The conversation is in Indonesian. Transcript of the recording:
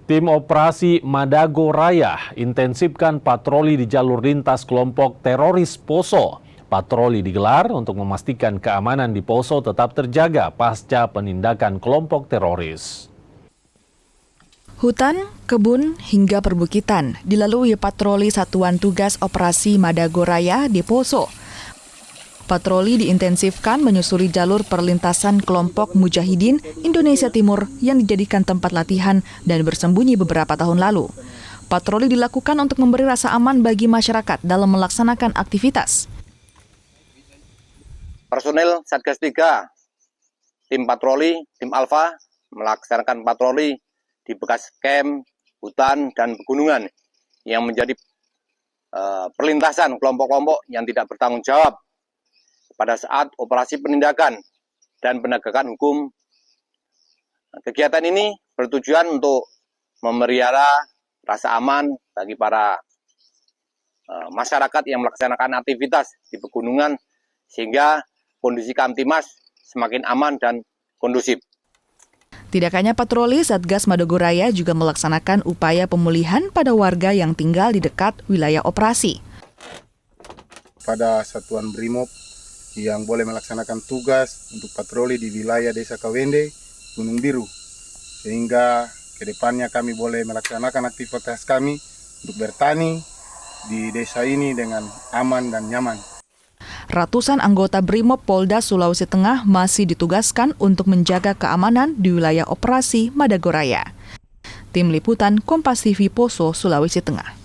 Tim Operasi Madago Raya intensifkan patroli di jalur lintas kelompok teroris Poso. Patroli digelar untuk memastikan keamanan di Poso tetap terjaga pasca penindakan kelompok teroris. Hutan, kebun, hingga perbukitan dilalui patroli Satuan Tugas Operasi Madago Raya di Poso. Patroli diintensifkan menyusuri jalur perlintasan kelompok Mujahidin Indonesia Timur yang dijadikan tempat latihan dan bersembunyi beberapa tahun lalu. Patroli dilakukan untuk memberi rasa aman bagi masyarakat dalam melaksanakan aktivitas. Personel Satgas 3, tim patroli, tim Alfa, melaksanakan patroli di bekas camp, hutan, dan pegunungan yang menjadi perlintasan kelompok-kelompok yang tidak bertanggung jawab pada saat operasi penindakan dan penegakan hukum. Kegiatan ini bertujuan untuk memelihara rasa aman bagi para masyarakat yang melaksanakan aktivitas di pegunungan sehingga kondisi Kamtimas semakin aman dan kondusif. Tidak hanya patroli, Satgas Madago Raya juga melaksanakan upaya pemulihan pada warga yang tinggal di dekat wilayah operasi. Pada Satuan Brimob yang boleh melaksanakan tugas untuk patroli di wilayah Desa Kawende, Gunung Biru. Sehingga kedepannya kami boleh melaksanakan aktivitas kami untuk bertani di desa ini dengan aman dan nyaman. Ratusan anggota Brimob Polda Sulawesi Tengah masih ditugaskan untuk menjaga keamanan di wilayah operasi Madago Raya. Tim Liputan Kompas TV Poso, Sulawesi Tengah.